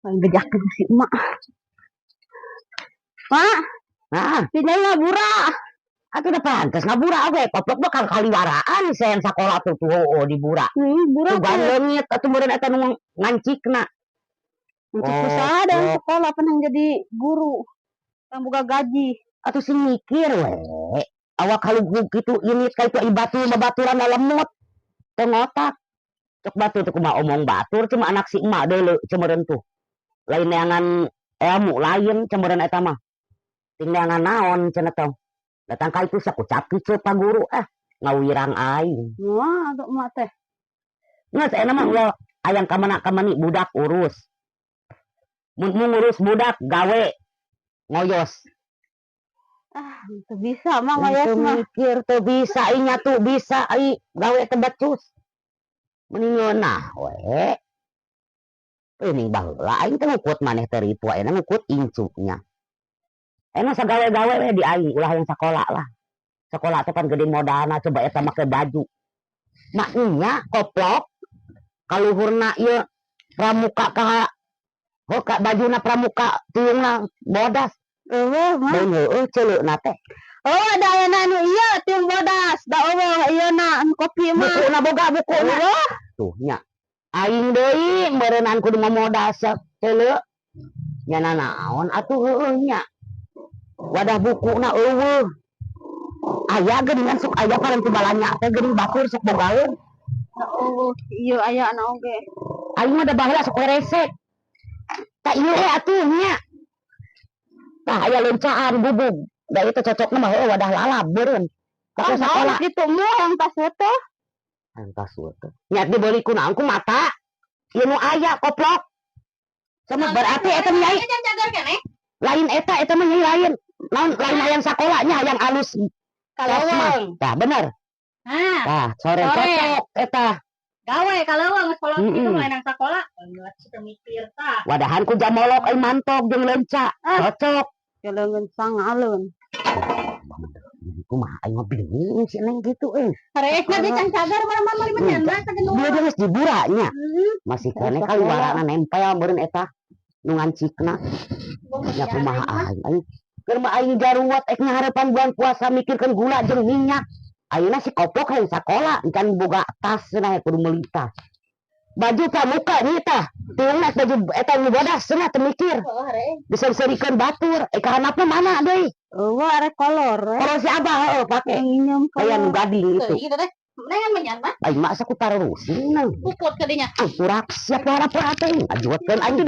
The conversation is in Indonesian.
Gejakeun si emak. Mak, Nah, tinggal ngabura. atuh da pantes ngabura we, koplok bakal kaliwaraan sen sakola tuh di bura. Bura Tuh leungit atuh meureun eta nu ngancikna. untuk usaha dan sekolah pengen jadi guru yang buka gaji. Atuh sing mikir we. Awak halugug kitu ini ka itu batur babaturan da lemut. Teu ngotak. Cok batur teh kumaha omong batur cuma anak si emak deuleu cemeureun tuh. Lain neangan ilmu lain cemeureun eta mah. Ting neangan naon cenah teh. Datang ka itu sakucap kieu Pak Guru ngawirang aing. Wah, atuh emak teh. Ngeus aya mah ulah ayang kamana-kamani budak urus. Mun ngurus budak gawe ngoyos. Teu bisa mah ngoyos mah. Mikir teu bisa inya tuh bisa ai gawe teh becus. Mending ngeunah we. Ini baheula aing teh ngukut maneh teh ripu ayeuna ngukut incunya. Enak sagawe-gawe we di aing ulah yang sakola lah. Sekolah teh kan gede modalna coba eta make baju. Mak nya koplok kaluhurna ieu pramuka ka bajuna pramuka tiungna bodas. Eueuh mah. Heueuh ceuleuna teh. Oh, ada ayeuna anu ieu tiung bodas. Da eueuh ayeuna anu kopi mah. Bukuna boga bukuna. Tuh nya. Aing deui meureunaan kudu ngamodas ceuleu. Nya naon atuh heueuh nya. Wadah bukuna eueuh. Aya geuningan sok aya paling balanya teh geuning batur sok bogaeun. Oh, ieu aya na oge. Aing mah da baheula sok resek. Tak ieu atuh nya. Tah aya lencaan bubug. Da itu cocokna mah wadah lalab beureun. Tapi sekolah kitu mah yang tas teh. Yang tas teh. Nya dibeli ku naon ku mata. Ieu nu aya koplok. Sama berarti eta mah lain eta mah lain. Naon lain hayang sakolanya hayang alus. Kaleuweung. Tah bener. Tah sore cocok eta. Gawe kaleuweung sekolah kitu mah nang sakola. Geus teu mikir tah. Wadahan ku jamolok ai mantog jeung leunca. Cocok. Keleungeun sangaleun. Kumaha aing mah bingung si neng gitu Hareekna ge can cagar mana-mana menyan mah sageuna. Dia geus di buranya. Masih kene kaliwarana nempel meureun eta nu ngancikna. Nya kumaha aing. Keur mah aing garuwat ek ngaharepan bulan puasa mikirkeun gula jeung minyak. Ayeuna si koplok hayang sakola encan boga tas cenah kudu meuli tas. Baju pramuka nih tah. Tiungna baju eta nu bodas cenah teu mikir. Diserserikeun batur. Kahanapna mana deui? Eueuh arek kolor. Kolor si Abah heueuh pake. Aya nu gading itu. Ieu teh. Menengan menyan mah. Aing mah saku tarusin nang. Puput ke dinya. Purak siap ora teh ngajuetkeun aing.